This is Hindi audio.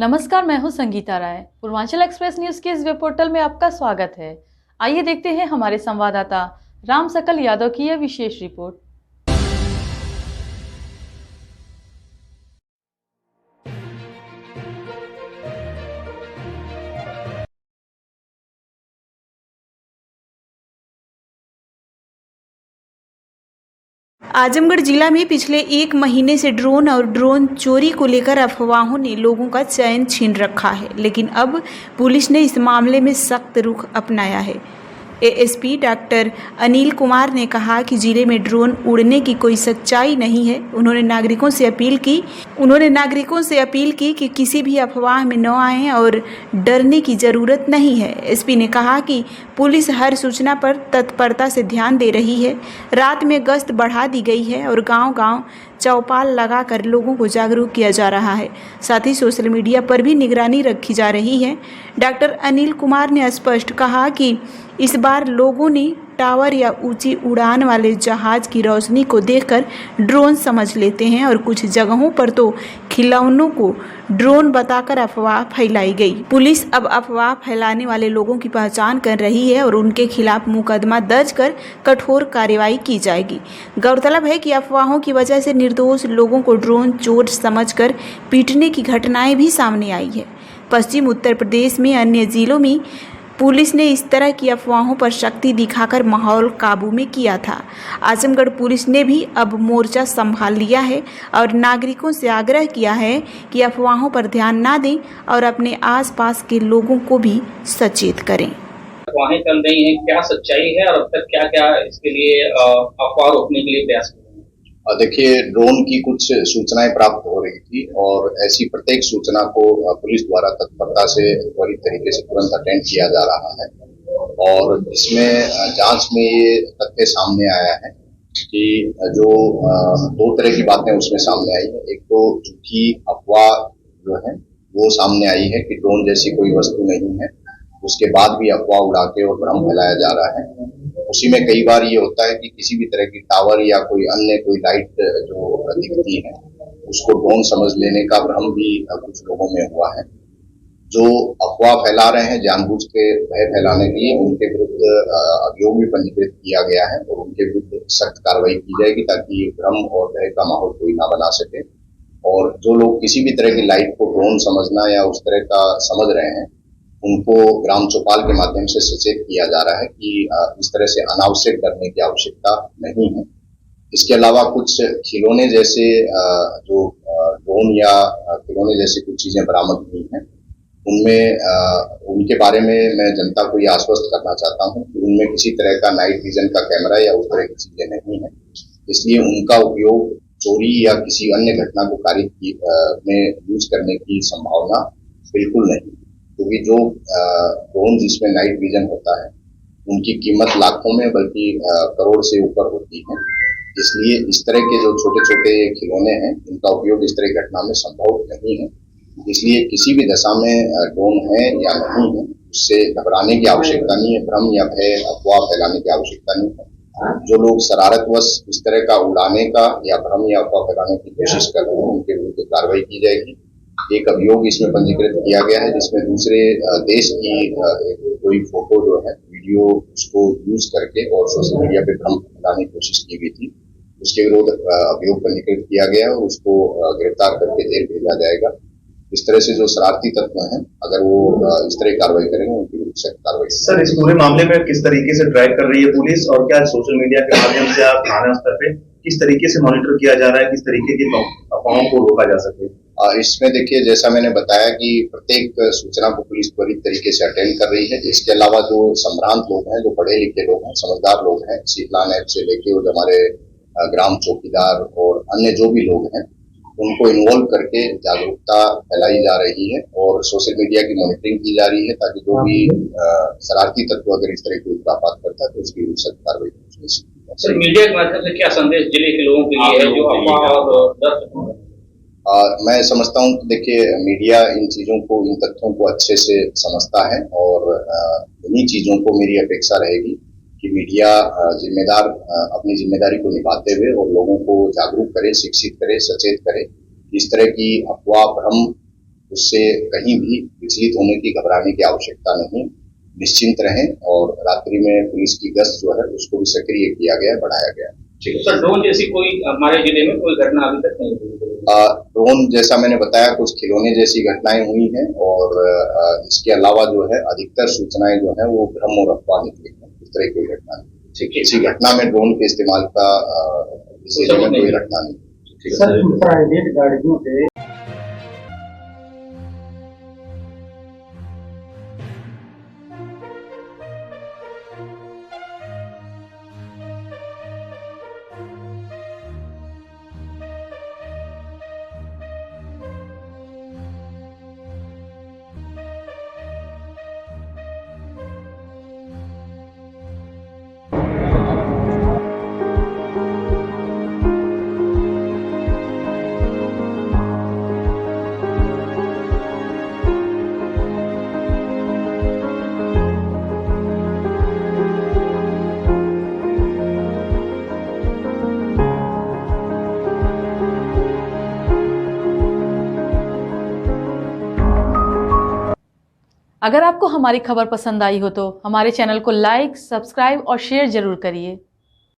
नमस्कार, मैं हूं संगीता राय। पूर्वांचल एक्सप्रेस न्यूज के इस वेब पोर्टल में आपका स्वागत है। आइए देखते हैं हमारे संवाददाता राम सकल यादव की यह विशेष रिपोर्ट। आजमगढ़ जिला में पिछले एक महीने से ड्रोन और ड्रोन चोरी को लेकर अफवाहों ने लोगों का चैन छीन रखा है, लेकिन अब पुलिस ने इस मामले में सख्त रुख अपनाया है। एएसपी डॉक्टर अनिल कुमार ने कहा कि जिले में ड्रोन उड़ने की कोई सच्चाई नहीं है। उन्होंने नागरिकों से अपील की कि किसी भी अफवाह में न आएं और डरने की ज़रूरत नहीं है। एसपी ने कहा कि पुलिस हर सूचना पर तत्परता से ध्यान दे रही है। रात में गश्त बढ़ा दी गई है और गांव-गांव चौपाल लगाकर लोगों को जागरूक किया जा रहा है। साथ ही सोशल मीडिया पर भी निगरानी रखी जा रही है। डॉक्टर अनिल कुमार ने स्पष्ट कहा कि इस बार लोगों ने टावर या ऊंची उड़ान वाले जहाज की रोशनी को देखकर ड्रोन समझ लेते हैं और कुछ जगहों पर तो खिलौनों को ड्रोन बताकर अफवाह फैलाई गई। पुलिस अब अफवाह फैलाने वाले लोगों की पहचान कर रही है और उनके खिलाफ मुकदमा दर्ज कर कठोर कार्रवाई की जाएगी। गौरतलब है कि अफवाहों की वजह से निर्दोष लोगों को ड्रोन चोर समझकर पीटने की घटनाएं भी सामने आई है। पश्चिम उत्तर प्रदेश में अन्य जिलों में पुलिस ने इस तरह की अफवाहों पर शक्ति दिखाकर माहौल काबू में किया था। आजमगढ़ पुलिस ने भी अब मोर्चा संभाल लिया है और नागरिकों से आग्रह किया है कि अफवाहों पर ध्यान ना दें और अपने आसपास के लोगों को भी सचेत करें। अफवाहें चल रही हैं, क्या सच्चाई है और अब तक क्या क्या इसके लिए अफवाह रोकने के लिए प्रयास? देखिए, ड्रोन की कुछ सूचनाएं प्राप्त हो रही थी और ऐसी प्रत्येक सूचना को पुलिस द्वारा तत्परता से त्वरित तरीके से तुरंत अटेंड किया जा रहा है और इसमें जांच में ये तथ्य सामने आया है कि जो दो तरह की बातें उसमें सामने आई है। एक तो झूठी अफवाह जो है वो सामने आई है कि ड्रोन जैसी कोई वस्तु नहीं है, उसके बाद भी अफवाह उड़ा के और भ्रम फैलाया जा रहा है। उसी में कई बार ये होता है कि किसी भी तरह की टावर या कोई अन्य कोई लाइट जो दिखती है उसको ड्रोन समझ लेने का भ्रम भी कुछ लोगों में हुआ है। जो अफवाह फैला रहे हैं जानबूझ के भय फैलाने के लिए, उनके विरुद्ध अभियोग भी पंजीकृत किया गया है और उनके विरुद्ध सख्त कार्रवाई की जाएगी ताकि भ्रम और भय का माहौल कोई ना बना सके। और जो लोग किसी भी तरह की लाइट को ड्रोन समझना या उस तरह का समझ रहे हैं उनको ग्राम चौपाल के माध्यम से सचेत किया जा रहा है कि इस तरह से अनावश्यक डरने की आवश्यकता नहीं है। इसके अलावा कुछ खिलौने जैसे जो ड्रोन या खिलौने जैसी कुछ चीजें बरामद हुई हैं, उनमें उनके बारे में मैं जनता को ये आश्वस्त करना चाहता हूं कि उनमें किसी तरह का नाइट विजन का कैमरा या उस तरह की चीजें नहीं है। इसलिए उनका उपयोग चोरी या किसी अन्य घटना को कारित में यूज करने की संभावना बिल्कुल नहीं, क्योंकि जो ड्रोन जिसमें नाइट विजन होता है उनकी कीमत लाखों में बल्कि करोड़ से ऊपर होती है। इसलिए इस तरह के जो छोटे छोटे खिलौने हैं इनका उपयोग इस तरह की घटना में संभव नहीं है। इसलिए किसी भी दशा में ड्रोन है या नहीं है उससे घबराने की आवश्यकता नहीं है, भ्रम या भय अफवाह फैलाने की आवश्यकता नहीं है। जो लोग शरारतवश इस तरह का उड़ाने का या भ्रम या अफवाह फैलाने की कोशिश कर रहे हैं उनके विरुद्ध कार्रवाई की जाएगी। एक अभियोग इसमें पंजीकृत किया गया है जिसमें दूसरे देश की कोई फोटो जो है वीडियो उसको यूज करके और सोशल मीडिया पे भ्रम फैलाने की कोशिश की गई थी, उसके विरुद्ध अभियोग पंजीकृत किया गया और उसको गिरफ्तार करके जेल भेजा जाएगा। इस तरह से जो शरारती तत्व हैं अगर वो इस तरह की कार्रवाई करेंगे उनके विरुद्ध सख्त कार्रवाई। सर, इस पूरे मामले में किस तरीके से ड्राइव कर रही है पुलिस और क्या सोशल मीडिया के माध्यम से आप थाना स्तर पे किस तरीके से मॉनिटर किया जा रहा है, किस तरीके की अफवाहों को रोका जा सके? इसमें देखिए, जैसा मैंने बताया कि प्रत्येक सूचना को पुलिस त्वरित तरीके से अटेंड कर रही है। इसके अलावा जो संभ्रांत लोग हैं, जो पढ़े लिखे लोग हैं, समझदार लोग हैं, शीतलान ऐप से लेके और हमारे ग्राम चौकीदार और अन्य जो भी लोग हैं उनको इन्वॉल्व करके जागरूकता फैलाई जा रही है और सोशल मीडिया की मॉनिटरिंग की जा रही है ताकि जो भी शरारती तत्व अगर इस तरह की उत्पात करता है तो उसकी सख्त कार्रवाई की जाए। सर, मीडिया के माध्यम से क्या संदेश जिले के लोगों के लिए है जो अफवाह और डर? मैं समझता हूँ कि देखिए, मीडिया इन चीजों को, इन तथ्यों को अच्छे से समझता है और इन्हीं चीजों को मेरी अपेक्षा रहेगी कि मीडिया अपनी जिम्मेदारी को निभाते हुए और लोगों को जागरूक करे, शिक्षित करे, सचेत करे। इस तरह की अफवाह, भ्रम उससे कहीं भी विचलित होने की, घबराने की आवश्यकता नहीं। निश्चिंत रहें और रात्रि में पुलिस की गश्त जो है उसको भी सक्रिय किया गया है, बढ़ाया गया है। ठीक है सर, ड्रोन जैसी कोई हमारे जिले में कोई घटना अभी तक नहीं हुई? ड्रोन जैसा मैंने बताया, कुछ खिलौने जैसी घटनाएं हुई हैं और इसके अलावा जो है अधिकतर सूचनाएं जो है वो भ्रम और अफवाह निकली हैं। इस तरह की कोई घटना नहीं। ठीक है, इसी घटना में ड्रोन के इस्तेमाल का इस जिले में कोई घटना नहीं। ठीक है सर, प्राइवेट गाड़ियों से अगर आपको हमारी खबर पसंद आई हो तो हमारे चैनल को लाइक, सब्सक्राइब और शेयर जरूर करिए।